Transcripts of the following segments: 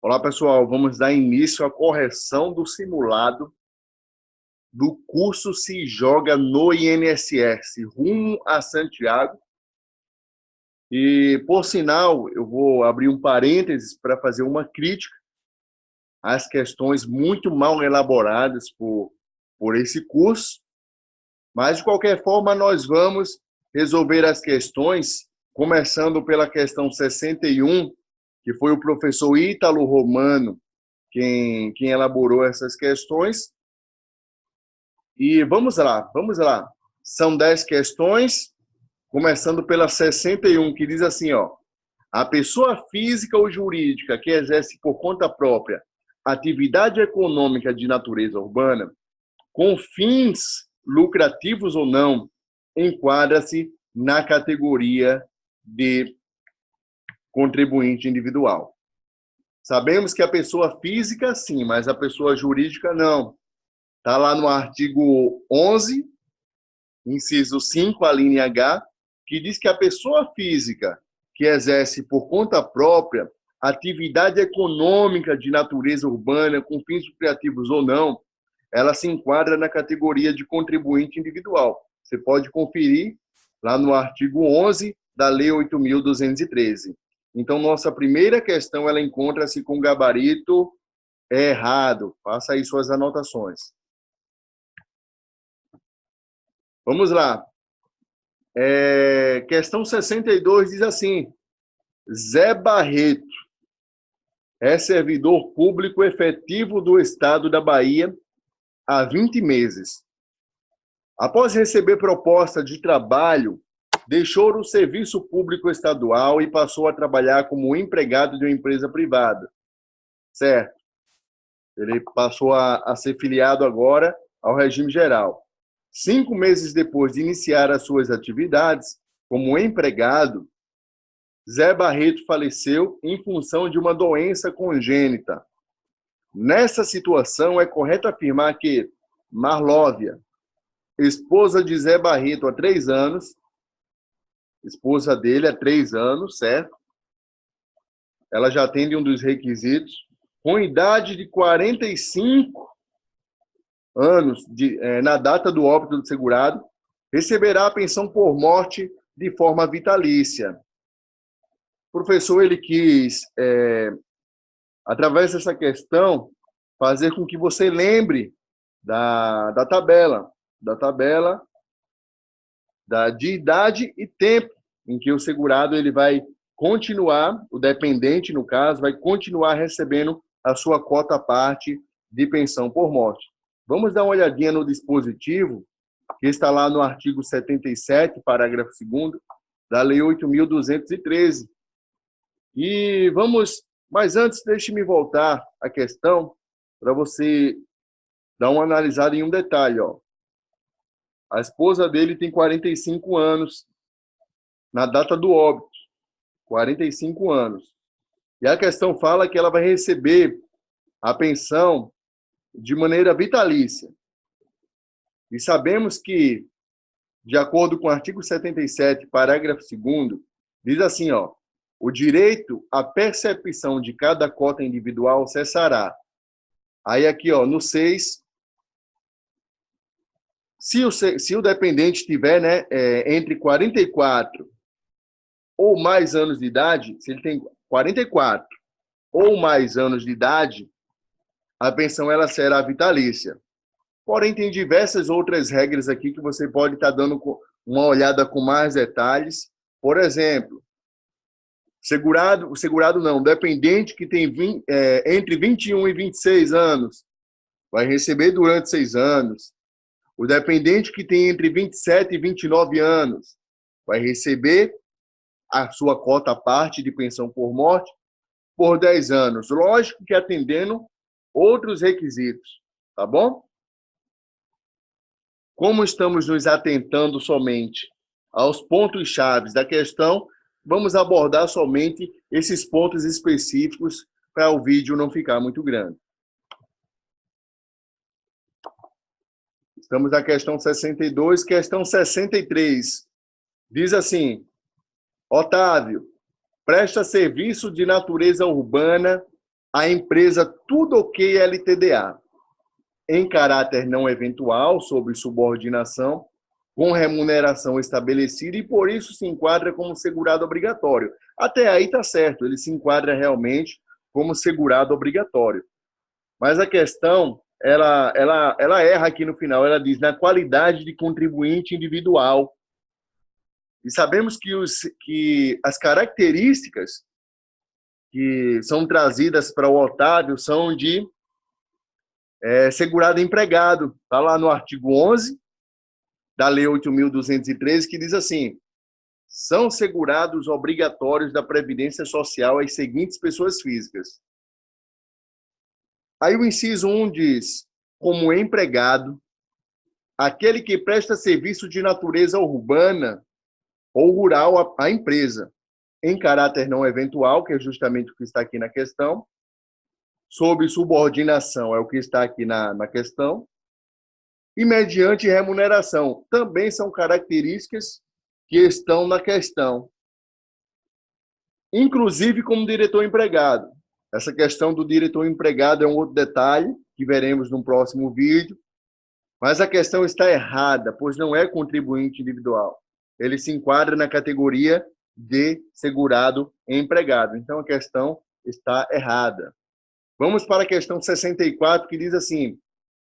Olá, pessoal. Vamos dar início à correção do simulado do curso Se Joga no INSS, rumo a Santiago. E, por sinal, eu vou abrir um parênteses para fazer uma crítica às questões muito mal elaboradas por esse curso. Mas, de qualquer forma, nós vamos resolver as questões, começando pela questão 61, que foi o professor Ítalo Romano quem elaborou essas questões. E vamos lá. São 10 questões, começando pela 61, que diz assim, ó: a pessoa física ou jurídica que exerce por conta própria atividade econômica de natureza urbana, com fins lucrativos ou não, enquadra-se na categoria de contribuinte individual. Sabemos que a pessoa física, sim, mas a pessoa jurídica, não. Está lá no artigo 11, inciso 5, a linha H, que diz que a pessoa física que exerce por conta própria atividade econômica de natureza urbana, com fins lucrativos ou não, ela se enquadra na categoria de contribuinte individual. Você pode conferir lá no artigo 11 da Lei 8.213. Então, nossa primeira questão, ela encontra-se com gabarito errado. Faça aí suas anotações. Vamos lá. Questão 62 diz assim: Zé Barreto é servidor público efetivo do Estado da Bahia há 20 meses. Após receber proposta de trabalho, deixou o serviço público estadual e passou a trabalhar como empregado de uma empresa privada. Certo. Ele passou a ser filiado agora ao regime geral. 5 meses depois de iniciar as suas atividades como empregado, Zé Barreto faleceu em função de uma doença congênita. Nessa situação, é correto afirmar que Marlóvia, esposa de Zé Barreto há 3 anos, esposa dele há 3 anos, certo? Ela já atende um dos requisitos, com idade de 45 anos na data do óbito do segurado, receberá a pensão por morte de forma vitalícia. O professor, ele quis, através dessa questão, fazer com que você lembre da tabela de idade e tempo em que o segurado ele vai continuar, o dependente, no caso, vai continuar recebendo a sua cota à parte de pensão por morte. Vamos dar uma olhadinha no dispositivo, que está lá no artigo 77, parágrafo 2º, da Lei 8.213. E vamos, mas antes, deixe-me voltar à questão para você dar uma analisada em um detalhe. Ó. A esposa dele tem 45 anos na data do óbito, 45 anos. E a questão fala que ela vai receber a pensão de maneira vitalícia. E sabemos que, de acordo com o artigo 77, parágrafo 2º, diz assim, ó: o direito à percepção de cada cota individual cessará. Aí aqui, ó, no 6, se o dependente tiver, né, entre 44 ou mais anos de idade, se ele tem 44 ou mais anos de idade, a pensão ela será vitalícia. Porém, tem diversas outras regras aqui que você pode estar dando uma olhada com mais detalhes. Por exemplo, dependente que tem entre 21 e 26 anos, vai receber durante 6 anos. O dependente que tem entre 27 e 29 anos, vai receber a sua cota à parte de pensão por morte por 10 anos. Lógico que atendendo outros requisitos, tá bom? Como estamos nos atentando somente aos pontos chaves da questão, vamos abordar somente esses pontos específicos para o vídeo não ficar muito grande. Estamos na questão 62, questão 63. Diz assim: Otávio, presta serviço de natureza urbana a empresa Tudo OK LTDA, em caráter não eventual, sob subordinação, com remuneração estabelecida e, por isso, se enquadra como segurado obrigatório. Até aí está certo, ele se enquadra realmente como segurado obrigatório. Mas a questão, ela erra aqui no final, ela diz, na qualidade de contribuinte individual. E sabemos que as características que são trazidas para o Otávio são de segurado empregado. Está lá no artigo 11 da Lei 8.213, que diz assim: são segurados obrigatórios da Previdência Social as seguintes pessoas físicas. Aí o inciso 1 diz, como empregado, aquele que presta serviço de natureza urbana ou rural à empresa, em caráter não eventual, que é justamente o que está aqui na questão, sob subordinação, é o que está aqui na questão, e mediante remuneração, também são características que estão na questão. Inclusive como diretor empregado. Essa questão do diretor empregado é um outro detalhe que veremos no próximo vídeo, mas a questão está errada, pois não é contribuinte individual. Ele se enquadra na categoria de segurado empregado. Então a questão está errada. Vamos para a questão 64, que diz assim: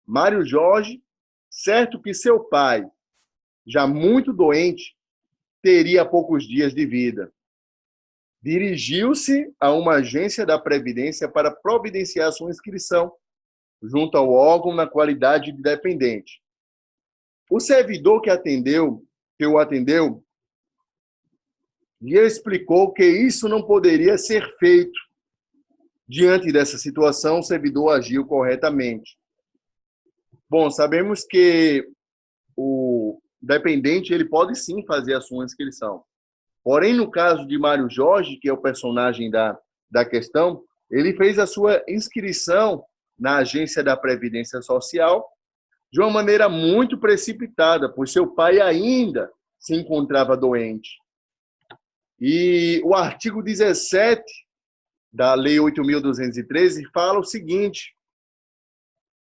Mário Jorge, certo que seu pai, já muito doente, teria poucos dias de vida. Dirigiu-se a uma agência da Previdência para providenciar sua inscrição junto ao órgão na qualidade de dependente. O servidor que o atendeu, lhe explicou que isso não poderia ser feito. Diante dessa situação, o servidor agiu corretamente. Bom, sabemos que o dependente ele pode sim fazer a sua inscrição. Porém, no caso de Mário Jorge, que é o personagem da questão, ele fez a sua inscrição na agência da Previdência Social de uma maneira muito precipitada, pois seu pai ainda se encontrava doente. E o artigo 17 da Lei 8.213 fala o seguinte,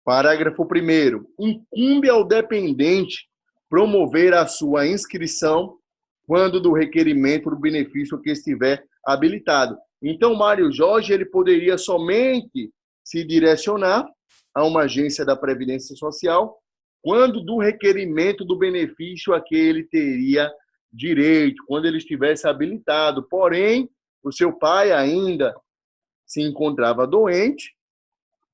parágrafo 1º, incumbe ao dependente promover a sua inscrição quando do requerimento do benefício que estiver habilitado. Então, Mário Jorge ele poderia somente se direcionar a uma agência da Previdência Social quando do requerimento do benefício a que ele teria direito, quando ele estivesse habilitado. Porém, o seu pai ainda se encontrava doente,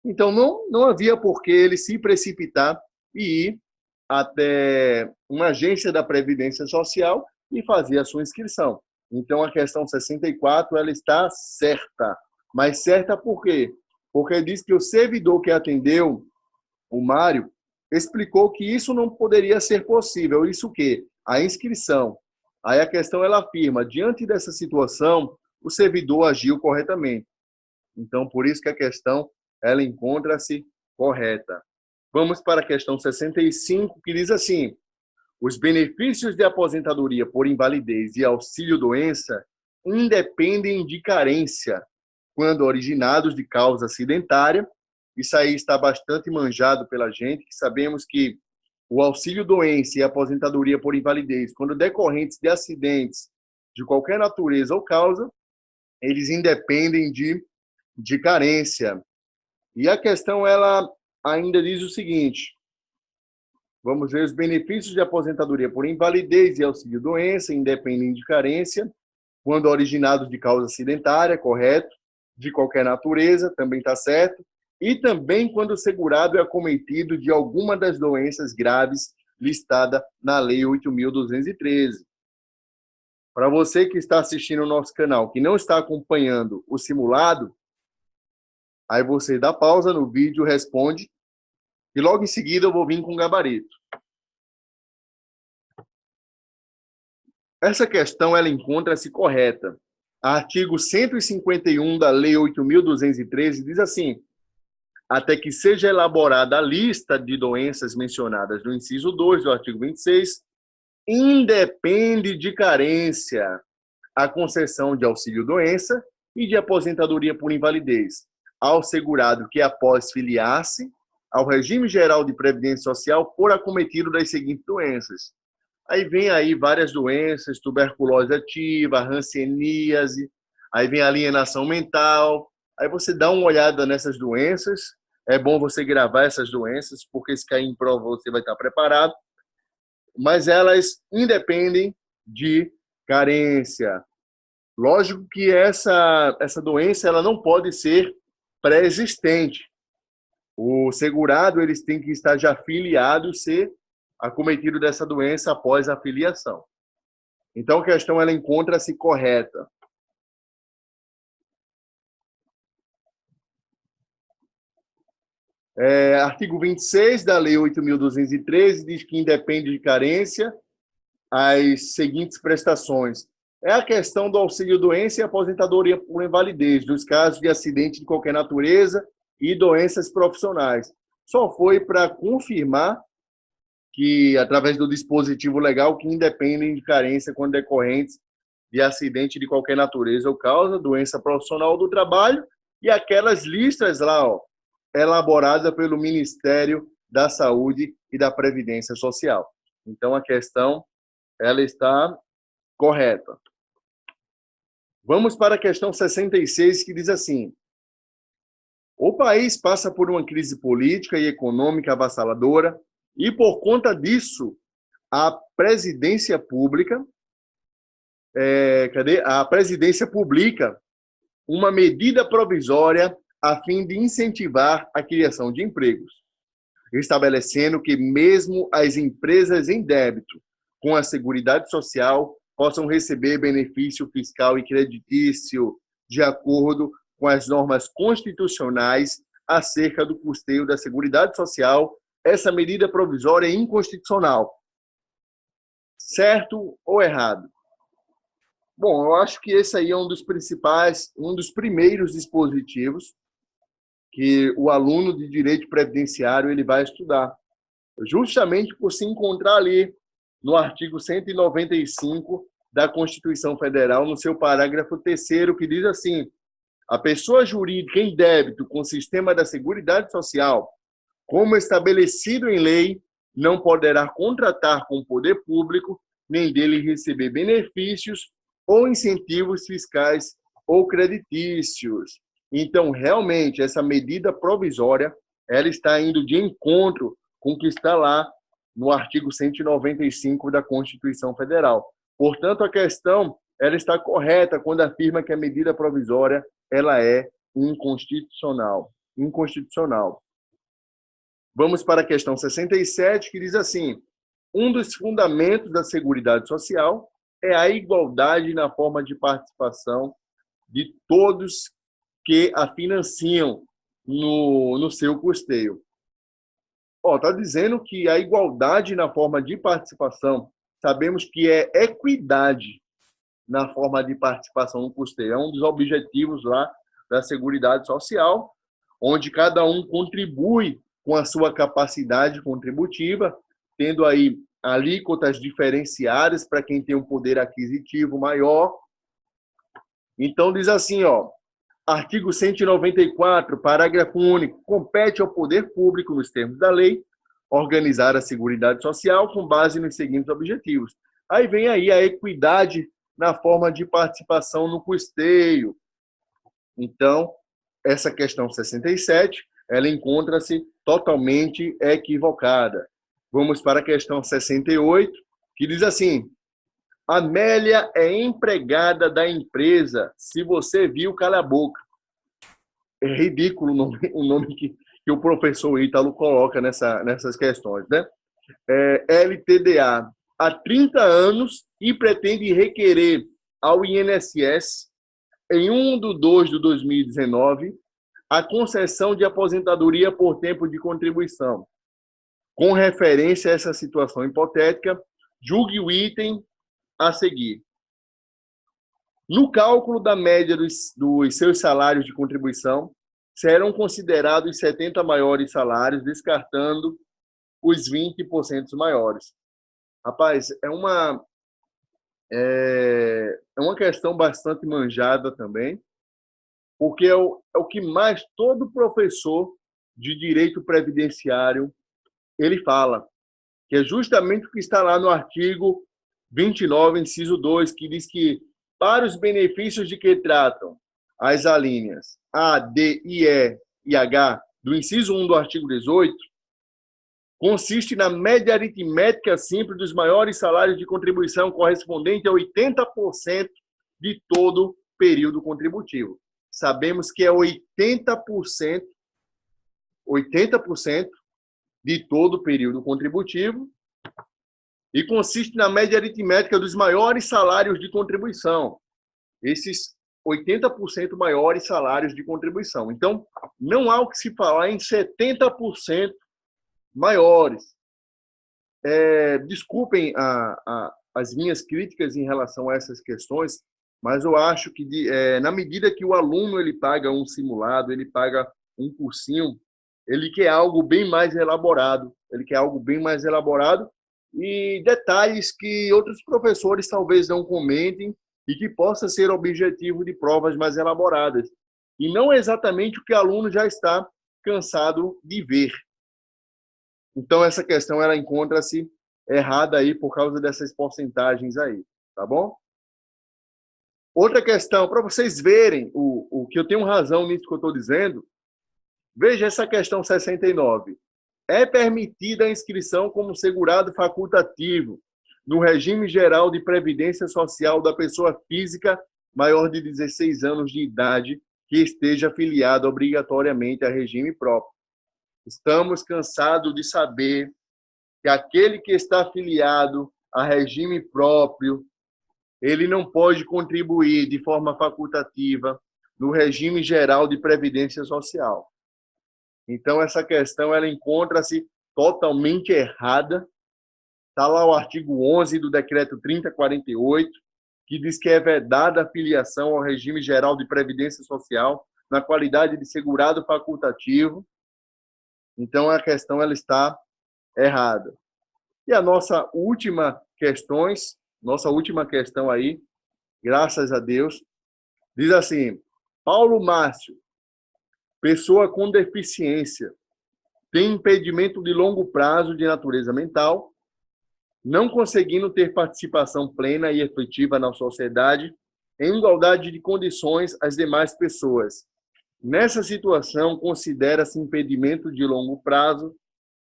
então não havia por que ele se precipitar e ir até uma agência da Previdência Social e fazer a sua inscrição. Então, a questão 64 ela está certa. Mas certa por quê? Porque diz que o servidor que atendeu o Mário explicou que isso não poderia ser possível. Isso o quê? A inscrição. Aí a questão ela afirma, diante dessa situação, o servidor agiu corretamente. Então, por isso que a questão ela encontra-se correta. Vamos para a questão 65, que diz assim: os benefícios de aposentadoria por invalidez e auxílio-doença independem de carência, quando originados de causa acidentária. Isso aí está bastante manjado pela gente, que sabemos que o auxílio-doença e a aposentadoria por invalidez, quando decorrentes de acidentes de qualquer natureza ou causa, eles independem de carência. E a questão, ela ainda diz o seguinte: vamos ver, os benefícios de aposentadoria por invalidez e auxílio-doença independem de carência, quando originados de causa acidentária, correto, de qualquer natureza, também está certo, e também quando o segurado é acometido de alguma das doenças graves listada na Lei 8.213. Para você que está assistindo o nosso canal, que não está acompanhando o simulado, aí você dá pausa no vídeo, responde, e logo em seguida eu vou vir com o gabarito. Essa questão ela encontra-se correta. Artigo 151 da Lei 8.213 diz assim: até que seja elaborada a lista de doenças mencionadas no inciso 2 do artigo 26, independe de carência a concessão de auxílio-doença e de aposentadoria por invalidez, ao segurado que, após filiar-se ao regime geral de previdência social, for acometido das seguintes doenças. Aí vem aí várias doenças, tuberculose ativa, hanseníase, aí vem alienação mental. Aí você dá uma olhada nessas doenças. É bom você gravar essas doenças, porque se cair em prova você vai estar preparado. Mas elas independem de carência. Lógico que essa doença ela não pode ser pré-existente. O segurado eles têm que estar já afiliado e ser acometido dessa doença após a filiação. Então, a questão ela encontra-se correta. Artigo 26 da Lei 8.213 diz que independe de carência as seguintes prestações. É a questão do auxílio-doença e aposentadoria por invalidez, dos casos de acidente de qualquer natureza e doenças profissionais. Só foi para confirmar que, através do dispositivo legal, que independem de carência quando decorrentes de acidente de qualquer natureza ou causa, doença profissional do trabalho e aquelas listas lá, ó, elaboradas pelo Ministério da Saúde e da Previdência Social. Então, a questão ela está correta. Vamos para a questão 66, que diz assim: o país passa por uma crise política e econômica avassaladora e, por conta disso, a presidência pública a presidência publica uma medida provisória a fim de incentivar a criação de empregos, estabelecendo que mesmo as empresas em débito com a Seguridade Social possam receber benefício fiscal e creditício de acordo com as normas constitucionais acerca do custeio da Seguridade Social. Essa medida provisória é inconstitucional. Certo ou errado? Bom, eu acho que esse aí é um dos principais, um dos primeiros dispositivos que o aluno de direito previdenciário ele vai estudar, justamente por se encontrar ali no artigo 195 da Constituição Federal, no seu parágrafo 3º, que diz assim: a pessoa jurídica em débito com o sistema da Seguridade Social, como estabelecido em lei, não poderá contratar com o poder público, nem dele receber benefícios ou incentivos fiscais ou creditícios. Então, realmente, essa medida provisória ela está indo de encontro com o que está lá no artigo 195 da Constituição Federal. Portanto, a questão ela está correta quando afirma que a medida provisória ela é inconstitucional. Inconstitucional. Vamos para a questão 67, que diz assim: um dos fundamentos da Seguridade Social é a igualdade na forma de participação de todos que a financiam no seu custeio. Está dizendo que a igualdade na forma de participação, sabemos que é equidade na forma de participação no custeio. É um dos objetivos lá da Seguridade Social, onde cada um contribui com a sua capacidade contributiva, tendo aí alíquotas diferenciadas para quem tem um poder aquisitivo maior. Então, diz assim, artigo 194, parágrafo único, compete ao poder público, nos termos da lei, organizar a Seguridade Social com base nos seguintes objetivos. Aí vem aí a equidade na forma de participação no custeio. Então, essa questão 67, ela encontra-se totalmente equivocada. Vamos para a questão 68, que diz assim: Amélia é empregada da empresa. Se você viu, cala a boca. É ridículo o nome que o professor Ítalo coloca nessas questões, né? LTDA há 30 anos e pretende requerer ao INSS, em 1/2/2019, a concessão de aposentadoria por tempo de contribuição. Com referência a essa situação hipotética, julgue o item a seguir. No cálculo da média dos seus salários de contribuição, serão considerados 70 maiores salários, descartando os 20% maiores. Rapaz, é uma questão bastante manjada também, porque é o que mais todo professor de direito previdenciário ele fala, que é justamente o que está lá no artigo 29, inciso 2, que diz que para os benefícios de que tratam as alíneas A, D, I, E H do inciso 1 do artigo 18, consiste na média aritmética simples dos maiores salários de contribuição correspondente a 80% de todo período contributivo. Sabemos que é 80% de todo o período contributivo e consiste na média aritmética dos maiores salários de contribuição. Esses 80% maiores salários de contribuição. Então, não há o que se falar em 70% maiores. Desculpem as minhas críticas em relação a essas questões, mas eu acho que na medida que o aluno ele paga um simulado, ele paga um cursinho, ele quer algo bem mais elaborado, e detalhes que outros professores talvez não comentem e que possa ser objetivo de provas mais elaboradas. E não exatamente o que o aluno já está cansado de ver. Então, essa questão ela encontra-se errada aí por causa dessas porcentagens aí, tá bom? Outra questão, para vocês verem o que eu tenho razão nisso que eu estou dizendo, veja essa questão 69. É permitida a inscrição como segurado facultativo no regime geral de previdência social da pessoa física maior de 16 anos de idade que esteja afiliado obrigatoriamente a regime próprio. Estamos cansados de saber que aquele que está afiliado a regime próprio, ele não pode contribuir de forma facultativa no regime geral de previdência social. Então, essa questão ela encontra-se totalmente errada. Está lá o artigo 11 do Decreto 3048, que diz que é vedada a filiação ao regime geral de previdência social na qualidade de segurado facultativo. Então, a questão ela está errada. E a nossa última questão aí, graças a Deus, diz assim: Paulo Márcio, pessoa com deficiência, tem impedimento de longo prazo de natureza mental, não conseguindo ter participação plena e efetiva na sociedade, em igualdade de condições às demais pessoas. Nessa situação, considera-se impedimento de longo prazo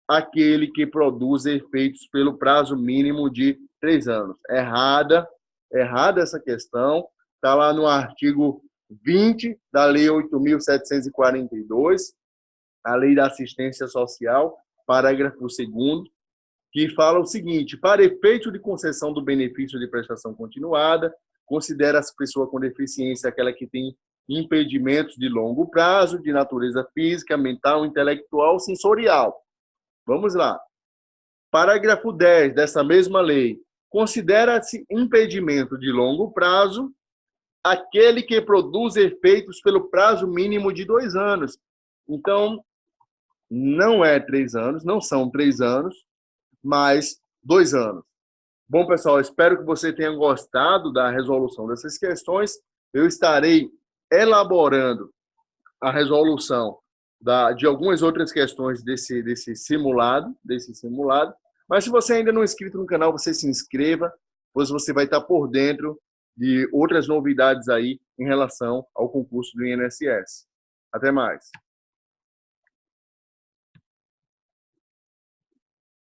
aquele que produz efeitos pelo prazo mínimo de 3 anos. Errada essa questão. Está lá no artigo 20 da Lei 8.742, a Lei da Assistência Social, parágrafo 2º, que fala o seguinte: para efeito de concessão do benefício de prestação continuada, considera-se pessoa com deficiência aquela que tem impedimentos de longo prazo, de natureza física, mental, intelectual, sensorial. Vamos lá. Parágrafo 10 dessa mesma lei. Considera-se impedimento de longo prazo aquele que produz efeitos pelo prazo mínimo de 2 anos. Então, não é 3 anos, não são 3 anos, mas 2 anos. Bom, pessoal, espero que você tenha gostado da resolução dessas questões. Eu estarei elaborando a resolução de algumas outras questões desse simulado. Mas se você ainda não é inscrito no canal, você se inscreva, pois você vai estar por dentro de outras novidades aí em relação ao concurso do INSS. Até mais.